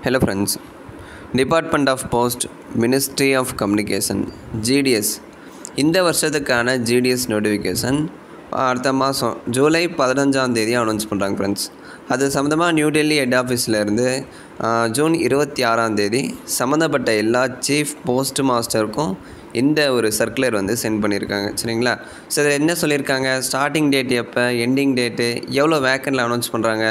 Hello friends, Department of Post, Ministry of Communication, GDS இந்த வருஷத்துக்கான GDS notification அடுத்த மாதம் ஜூலை 15ஆம் தேதி அனௌன்ஸ் பண்ணுறாங்க ஃப்ரெண்ட்ஸ். அது சம்மந்தமாக நியூ டெல்லி ஹெட் ஆஃபீஸ்லேருந்து ஜூன் 26ஆம் தேதி சம்மந்தப்பட்ட எல்லா சீஃப் போஸ்ட் மாஸ்டருக்கும் இந்த ஒரு சர்க்குலர் வந்து சென்ட் பண்ணியிருக்காங்க. சரிங்களா? ஸோ இதில் என்ன சொல்லியிருக்காங்க, ஸ்டார்டிங் டேட் எப்போ, எண்டிங் டேட்டு, எவ்வளோ வேக்கன்ட்டில் அனௌன்ஸ் பண்ணுறாங்க,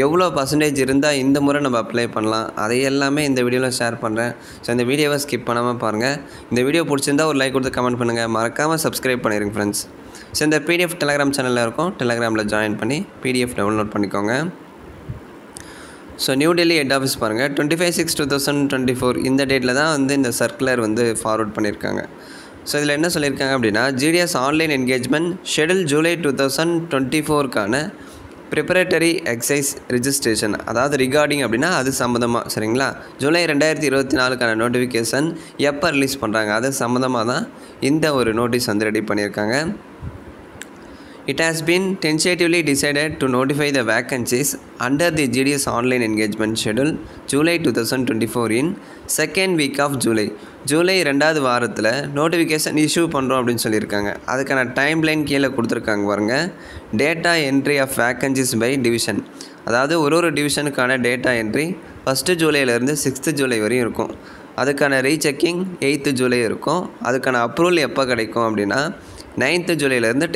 எவ்வளோ பர்சன்டேஜ் இருந்தால் இந்த முறை நம்ம அப்ளை பண்ணலாம், அதை எல்லாமே இந்த வீடியோவில் ஷேர் பண்ணுறேன். ஸோ இந்த வீடியோவை ஸ்கிப் பண்ணாமல் பாருங்கள். இந்த வீடியோ பிடிச்சிருந்தால் ஒரு லைக் கொடுத்து கமெண்ட் பண்ணுங்கள், மறக்காமல் சப்ஸ்கிரைப் பண்ணிடுங்க ஃப்ரெண்ட்ஸ். ஸோ இந்த பிடிஎஃப் டெலகிராம் சேனலில் இருக்கும், டெலகிராமில் ஜாயின் பண்ணி பிடிஎஃப் டவுன்லோட் பண்ணிக்கோங்க. So new Delhi head office பாருங்கள், 25/6/2024 இந்த டேட்டில் தான் வந்து இந்த சர்க்குலர் வந்து ஃபார்வர்ட் பண்ணியிருக்காங்க. ஸோ இதில் என்ன சொல்லியிருக்காங்க அப்படின்னா, GDS online engagement schedule July 2024க்கான ப்ரிப்பரேட்டரி எக்ஸைஸ் ரிஜிஸ்ட்ரேஷன், அதாவது ரிகார்டிங் அப்படின்னா அது சம்மந்தமாக. சரிங்களா? ஜூலை 2024க்கான நோட்டிஃபிகேஷன் எப்போ ரிலீஸ் பண்ணுறாங்க அது சம்மந்தமாக தான் இந்த ஒரு நோட்டீஸ் வந்து ரெடி பண்ணியிருக்காங்க. It has been tentatively decided to notify the vacancies under the GDS online engagement schedule July 2024 in second week of July. July 2வது வாரத்தில் நோட்டிஃபிகேஷன் இஷ்யூ பண்ணுறோம் அப்படின்னு சொல்லியிருக்காங்க. அதுக்கான டைம் லைன் கீழே கொடுத்துருக்காங்க பாருங்கள். Data entry of vacancies by division, அதாவது ஒரு டிவிஷனுக்கான டேட்டா என்ட்ரி 1 ஜூலையிலேருந்து 6 ஜூலை வரையும் இருக்கும். அதுக்கான ரீசெக்கிங் 8 ஜூலை இருக்கும். அதுக்கான அப்ரூவல் எப்போ கிடைக்கும் அப்படின்னா 9 ஜூலையிலேருந்து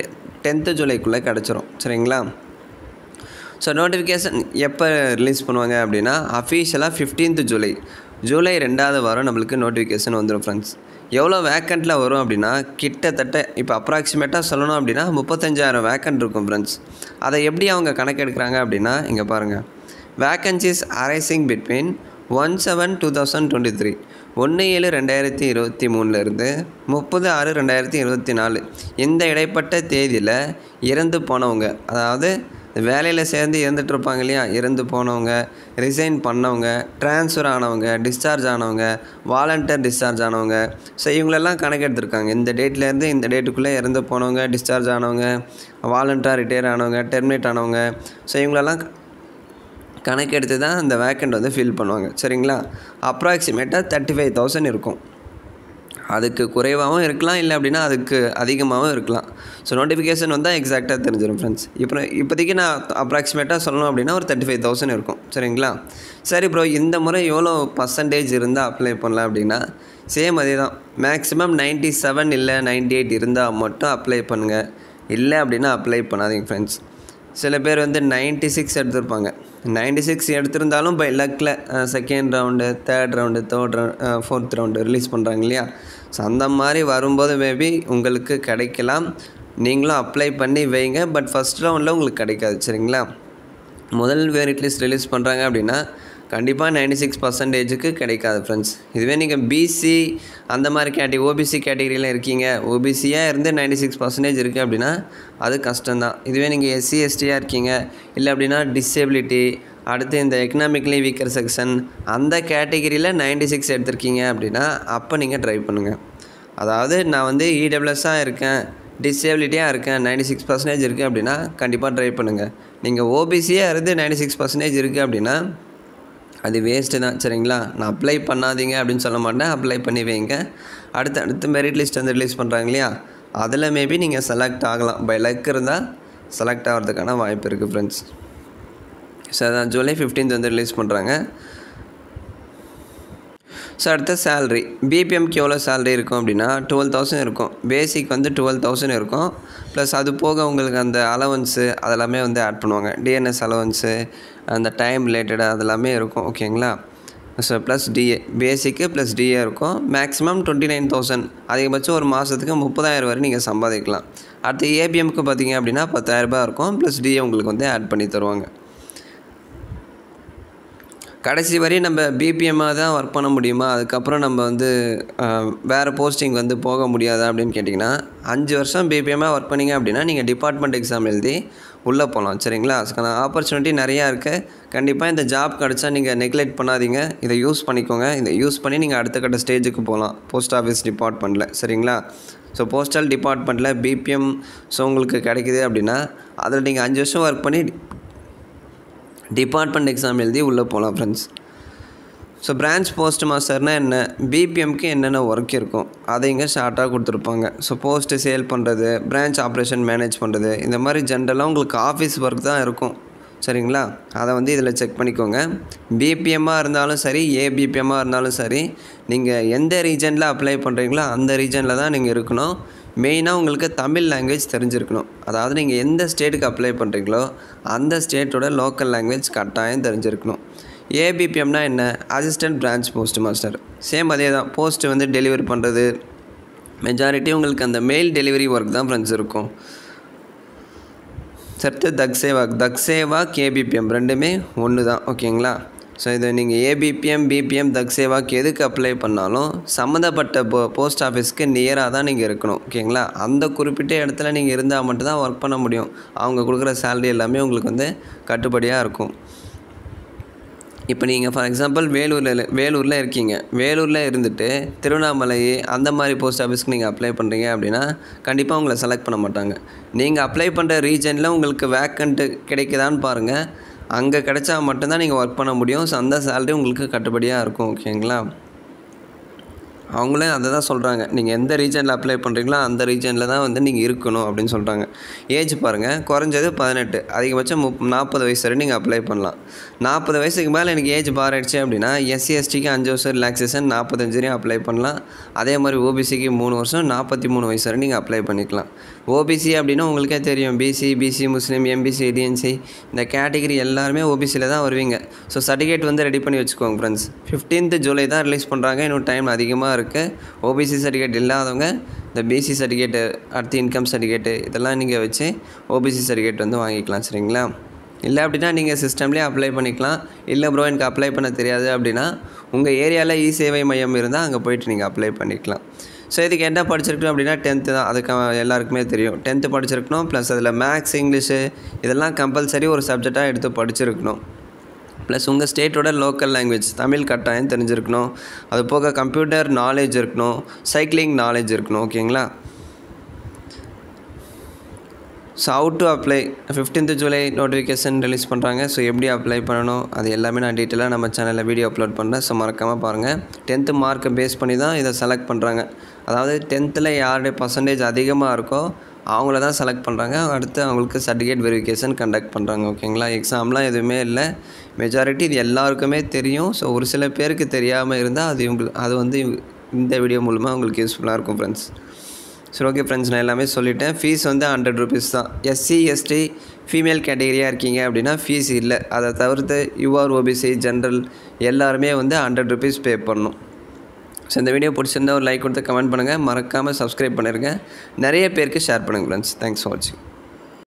10 ஜூலைக்குள்ளே கிடச்சிரும். சரிங்களா? ஸோ நோட்டிஃபிகேஷன் எப்போ ரிலீஸ் பண்ணுவாங்க அப்படின்னா அஃபீஷியலாக 15th ஜூலை, ஜூலை 2வது வாரம் நம்மளுக்கு நோட்டிஃபிகேஷன் வந்துடும் ஃப்ரெண்ட்ஸ். எவ்வளோ வேக்கண்ட்டில் வரும் அப்படின்னா கிட்டத்தட்ட இப்போ அப்ராக்சிமேட்டாக சொல்லணும் அப்படின்னா 35,000 வேக்கண்ட் இருக்கும் ஃப்ரெண்ட்ஸ். அதை எப்படி அவங்க கணக்கெடுக்கிறாங்க அப்படின்னா இங்கே பாருங்கள், வேக்கன்சிஸ் அரைசிங் பிட்வீன் 1/7/2023 1/7/2023 30/6/2024 இந்த இடைப்பட்ட தேதியில் இறந்து போனவங்க, அதாவது வேலையில் சேர்ந்து இறந்துட்டு இருப்பாங்க இல்லையா, இறந்து போனவங்க, ரிசைன் பண்ணவங்க, ட்ரான்ஸ்ஃபர் ஆனவங்க, டிஸ்சார்ஜ் ஆனவங்க, வாலண்டியர் டிஸ்சார்ஜ் ஆனவங்க, ஸோ இவங்களெல்லாம் கணக்கெடுத்துருக்காங்க. இந்த டேட்லேருந்து இந்த டேட்டுக்குள்ளே இறந்து போனவங்க, டிஸ்சார்ஜ் ஆனவங்க, வாலண்டியர் ரிட்டையர் ஆனவங்க, டெர்மினேட் ஆனவங்க, ஸோ இவங்களெல்லாம் கணக்கெடுத்து தான் அந்த வேக்கண்ட் வந்து ஃபில் பண்ணுவாங்க. சரிங்களா? அப்ராக்சிமேட்டாக 35,000 இருக்கும். அதுக்கு குறைவாகவும் இருக்கலாம், இல்லை அப்படின்னா அதுக்கு அதிகமாகவும் இருக்கலாம். ஸோ நோட்டிஃபிகேஷன் வந்தால் எக்ஸாக்டாக தெரிஞ்சிடும் ஃப்ரெண்ட்ஸ். இப்போதைக்கு நான் அப்ராக்சிமேட்டாக சொல்லணும் அப்படின்னா ஒரு 35,000 இருக்கும். சரிங்களா? சரி ப்ரோ, இந்த முறை எவ்வளோ பர்சன்டேஜ் இருந்தால் அப்ளை பண்ணலாம் அப்படின்னா சேம் அதே தான். மேக்ஸிமம் 97 இல்லை 98 இருந்தால் மட்டும் அப்ளை பண்ணுங்கள், இல்லை அப்படின்னா அப்ளை பண்ணாதீங்க ஃப்ரெண்ட்ஸ். சில பேர் வந்து 96 எடுத்திருப்பாங்க. 96 எடுத்திருந்தாலும் பை லக்கில் second round, third round, fourth round release பண்ணுறாங்க இல்லையா, ஸோ அந்த மாதிரி வரும்போது மேபி உங்களுக்கு கிடைக்கலாம். நீங்களும் அப்ளை பண்ணி வைங்க, பட் ஃபஸ்ட் ரவுண்டில் உங்களுக்கு கிடைக்காது. சரிங்களா? முதல் மெரிட் லிஸ்ட் ரிலீஸ் பண்ணுறாங்க அப்படின்னா கண்டிப்பாக 96%க்கு கிடைக்காது ஃப்ரெண்ட்ஸ். இதுவே நீங்கள் பிசி அந்த மாதிரி ஓபிசி கேட்டகரியில் இருக்கீங்க, ஓபிசியாக இருந்து 96% இருக்குது அப்படின்னா அது கஷ்டம்தான். இதுவே நீங்கள் எஸ்சி எஸ்டியாக இருக்கீங்க, இல்லை அப்படின்னா டிசேபிலிட்டி, அடுத்து இந்த எக்கனாமிக்கலி வீக்கர் செக்ஷன் அந்த கேட்டகிரியில் 96 எடுத்திருக்கீங்க அப்படின்னா அப்போ நீங்கள் ட்ரை பண்ணுங்கள். அதாவது நான் வந்து இடபிள்யூஎஸ்ஸாக இருக்கேன், டிசேபிலிட்டியாக இருக்கேன், 96% இருக்குது அப்படின்னா கண்டிப்பாக ட்ரை பண்ணுங்கள். நீங்கள் ஓபிசியாக இருந்து 96% இருக்குது அப்படின்னா அது வேஸ்ட்டு தான். சரிங்களா? நான் அப்ளை பண்ணாதீங்க அப்படின்னு சொல்ல மாட்டேன், அப்ளை பண்ணி வைங்க. அடுத்து மெரிட் லிஸ்ட் வந்து ரிலீஸ் பண்ணுறாங்க இல்லையா, அதில் மேபி நீங்கள் செலக்ட் ஆகலாம். பை லக் இருந்தால் செலக்ட் ஆகிறதுக்கான வாய்ப்பு இருக்குது ஃப்ரெண்ட்ஸ். ஸோ அதான் ஜூலை 15 வந்து ரிலீஸ் பண்ணுறாங்க. ஸோ அடுத்த சேல்ரி, பிபிஎம்க்கு எவ்வளோ சேல்ரி இருக்கும் அப்படின்னா 12,000 இருக்கும். பேசிக் வந்து 12,000 இருக்கும். ப்ளஸ் அது போக உங்களுக்கு அந்த அலவன்ஸு அதெல்லாமே வந்து ஆட் பண்ணுவாங்க. டிஎன்எஸ் அலவன்ஸு, அந்த டைம் ரிலேட்டடாக அதெல்லாமே இருக்கும். ஓகேங்களா? So plus DA, basic plus DA இருக்கும். மேக்ஸிமம் 29,000, அதிகபட்சம் ஒரு மாதத்துக்கு 30,000 வரை நீங்கள் சம்பாதிக்கலாம். அடுத்து ஏபிஎம்க்கு பார்த்தீங்க அப்படின்னா 10,000 இருக்கும். ப்ளஸ் டிஏ உங்களுக்கு வந்து ஆட் பண்ணி தருவாங்க. கடைசி வரையும் நம்ம பிபிஎம்மாக தான் ஒர்க் பண்ண முடியுமா, அதுக்கப்புறம் நம்ம வந்து வேறு போஸ்டிங் வந்து போக முடியாதா அப்படின்னு கேட்டிங்கன்னா 5 வருஷம் பிபிஎம்மாக ஒர்க் பண்ணிங்க அப்படின்னா நீங்கள் டிபார்ட்மெண்ட் எக்ஸாம் எழுதி உள்ளே போகலாம். சரிங்களா? அதுக்கான ஆப்பர்ச்சுனிட்டி நிறையா இருக்குது. கண்டிப்பாக இந்த ஜாப் கிடச்சா நீங்கள் நெக்லெக்ட் பண்ணாதீங்க, இதை யூஸ் பண்ணிக்கோங்க. இதை யூஸ் பண்ணி நீங்கள் அடுத்த கட்ட ஸ்டேஜுக்கு போகலாம் போஸ்ட் ஆஃபீஸ் டிபார்ட்மெண்ட்டில். சரிங்களா? ஸோ போஸ்டல் டிபார்ட்மெண்ட்டில் பிபிஎம் ஸோ உங்களுக்கு கிடைக்குது அப்படின்னா அதில் நீங்கள் 5 வருஷம் ஒர்க் பண்ணி டிபார்ட்மெண்ட் எக்ஸாம் எழுதி உள்ளே போகலாம் ஃப்ரெண்ட்ஸ். ஸோ பிரான்ச் போஸ்ட் மாஸ்டர்னால் என்ன, பிபிஎம்க்கு என்னென்ன ஒர்க் இருக்கும் அதை இங்கே ஷார்ட்டாக கொடுத்துருப்பாங்க. ஸோ போஸ்ட்டு சேல் பண்ணுறது, பிரான்ச் ஆப்ரேஷன் மேனேஜ் பண்ணுறது, இந்த மாதிரி ஜென்ரலாக உங்களுக்கு ஆஃபீஸ் ஒர்க் தான் இருக்கும். சரிங்களா, அதை வந்து இதில் செக் பண்ணிக்கோங்க. பிபிஎம்மாக இருந்தாலும் சரி, ஏபிபிஎம்மாக இருந்தாலும் சரி, நீங்கள் எந்த ரீஜனில் அப்ளை பண்ணுறீங்களோ அந்த ரீஜனில் தான் நீங்கள் இருக்கணும். மெயினாக உங்களுக்கு தமிழ் லாங்குவேஜ் தெரிஞ்சிருக்கணும். அதாவது நீங்கள் எந்த ஸ்டேட்டுக்கு அப்ளை பண்ணுறீங்களோ அந்த ஸ்டேட்டோட லோக்கல் லாங்குவேஜ் கட்டாயம் தெரிஞ்சிருக்கணும். ஏபிபிஎம்னா என்ன, assistant branch post master. Same அதே தான், போஸ்ட்டு வந்து டெலிவரி பண்ணுறது. மெஜாரிட்டி உங்களுக்கு அந்த மெயில் டெலிவரி ஒர்க் தான் ஃப்ரெண்ட்ஸ் இருக்கும். சர்த்து தக்சேவாக் ஏபிபிஎம் ரெண்டுமே ஒன்று தான். ஓகேங்களா, ஸோ இது நீங்கள் ஏபிபிஎம் பிபிஎம் தக்சேவாக் எதுக்கு அப்ளை பண்ணாலும் சம்மந்தப்பட்ட போஸ்ட் ஆஃபீஸ்க்கு நியராக தான் நீங்கள் இருக்கணும். ஓகேங்களா, அந்த குறிப்பிட்ட இடத்துல நீங்கள் இருந்தால் மட்டும்தான் ஒர்க் பண்ண முடியும். அவங்க கொடுக்குற சேலரி எல்லாமே உங்களுக்கு வந்து கட்டுப்படியாக இருக்கும். இப்போ நீங்கள் ஃபார் எக்ஸாம்பிள் வேலூரில் இருக்கீங்க. வேலூரில் இருந்துட்டு திருவண்ணாமலை அந்த மாதிரி போஸ்ட் ஆஃபீஸ்க்கு நீங்கள் அப்ளை பண்ணுறீங்க அப்படின்னா கண்டிப்பாக உங்களை செலக்ட் பண்ண மாட்டாங்க. நீங்கள் அப்ளை பண்ணுற ரீஜனில் உங்களுக்கு வேக்கண்ட்டு கிடைக்குதான்னு பாருங்கள். அங்கே கிடைச்சா மட்டும்தான் நீங்கள் ஒர்க் பண்ண முடியும். ஸோ அந்த சேலரி உங்களுக்கு கட்டுப்படியாக இருக்கும். ஓகேங்களா, அவங்களே அதை தான் சொல்கிறாங்க. நீங்கள் எந்த ரீஜனில் அப்ளை பண்ணுறீங்களோ அந்த ரீஜனில் தான் வந்து நீங்கள் இருக்கணும் அப்படின்னு சொல்கிறாங்க. ஏஜ் பாருங்கள், குறைஞ்சது 18, அதிகபட்சம் 40 வயசு வரை நீங்கள் அப்ளை பண்ணலாம். 40 வயசுக்கு மேலே எனக்கு ஏஜ் பார் ஆகிடுச்சு அப்படின்னா எஸ்சி எஸ்டிக்கு 5 வருஷம் ரிலாக்ஸேஷன் 45 வரையும் அப்ளை பண்ணலாம். அதே மாதிரி ஓபிசிக்கு 3 வருஷம் 43 வயசு வரை நீங்கள் அப்ளை பண்ணிக்கலாம். ஓபிசி அப்படின்னா உங்களுக்கே தெரியும், பிசி முஸ்லீம், எம்பிசி, டிஎன்சி இந்த கேட்டகிரி எல்லாருமே ஓபிசியில் தான் வருவீங்க. ஸோ சர்டிஃபிகேட் வந்து ரெடி பண்ணி வச்சுக்கோங்க ஃப்ரெண்ட்ஸ். 15th ஜூலை தான் ரிலீஸ் பண்ணுறாங்க. இன்னும் டைம் அதிகமாக இருக்குது. ஓபிசி சர்டிஃபிகேட் இல்லாதவங்க இந்த பிசி சர்டிஃபிகேட்டு, அடுத்து இன்கம் சர்டிஃபிகேட்டு இதெல்லாம் நீங்கள் வச்சு ஓபிசி சர்டிஃபிகேட் வந்து வாங்கிக்கலாம். சரிங்களா, இல்லை அப்படின்னா நீங்கள் சிஸ்டம்லேயே அப்ளை பண்ணிக்கலாம். இல்லை ப்ரோ எனக்கு அப்ளை பண்ண தெரியாது அப்படின்னா உங்கள் ஏரியாவில் இ சேவை மையம் இருந்தால் அங்கே போய்ட்டு நீங்கள் அப்ளை பண்ணிக்கலாம். ஸோ இதுக்கு என்ன படிச்சிருக்கணும் அப்படின்னா 10th தான். அதுக்கு எல்லாருக்குமே தெரியும் 10th படிச்சிருக்கணும். ப்ளஸ் அதில் மேக்ஸ், இங்கிலீஷு இதெல்லாம் கம்பல்சரி ஒரு சப்ஜெக்டாக எடுத்து படிச்சிருக்கணும். ப்ளஸ் உங்கள் ஸ்டேட்டோட லோக்கல் லாங்குவேஜ் தமிழ் கட்டாயம் தெரிஞ்சிருக்கணும். அது போக கம்ப்யூட்டர் நாலேஜ் இருக்கணும், சைக்கிளிங் நாலேஜ் இருக்கணும். ஓகேங்களா, so how to apply 15th July notification release பண்ணுறாங்க. ஸோ எப்படி அப்ளை பண்ணணும் அது எல்லாமே நான் டீட்டெயிலாக நம்ம சேனலில் வீடியோ அப்லோட் பண்ணுறேன். ஸோ மறக்காமல் பாருங்கள். 10th மார்க்கை பேஸ் பண்ணி தான் இதை செலக்ட் பண்ணுறாங்க. அதாவது 10th யாருடைய பர்சன்டேஜ் அதிகமாக இருக்கோ அவங்கள தான் செலக்ட் பண்ணுறாங்க. அடுத்து அவங்களுக்கு சர்டிஃபிகேட் வெரிஃபிகேஷன் கண்டக்ட் பண்ணுறாங்க. ஓகேங்களா, எக்ஸாம்லாம் எதுவுமே இல்லை. மெஜாரிட்டி இது எல்லாருக்குமே தெரியும். ஸோ ஒரு சில பேருக்கு தெரியாமல் இருந்தால் அது வந்து இந்த வீடியோ மூலமாக உங்களுக்கு யூஸ்ஃபுல்லாக இருக்கும் ஃப்ரெண்ட்ஸ். சரி, ஓகே ஃப்ரெண்ட்ஸ், நான் எல்லாமே சொல்லிட்டேன். ஃபீஸ் வந்து 100 rupees தான். எஸ்சி எஸ்டி ஃபீமேல் கேட்டகரியாக இருக்கீங்க அப்படின்னா ஃபீஸ் இல்லை. அதை தவிர்த்து யூஆர் ஓபிசி ஜென்ரல் எல்லாருமே வந்து 100 rupees பே பண்ணணும். ஸோ இந்த வீடியோ பிடிச்சிருந்தா ஒரு லைக் கொடுத்து கமெண்ட் பண்ணுங்கள். மறக்காமல் சப்ஸ்கிரைப் பண்ணிடுங்க. நிறைய பேருக்கு ஷேர் பண்ணுங்கள் ஃப்ரெண்ட்ஸ். தேங்க்ஸ் ஃபார் வாட்சிங்.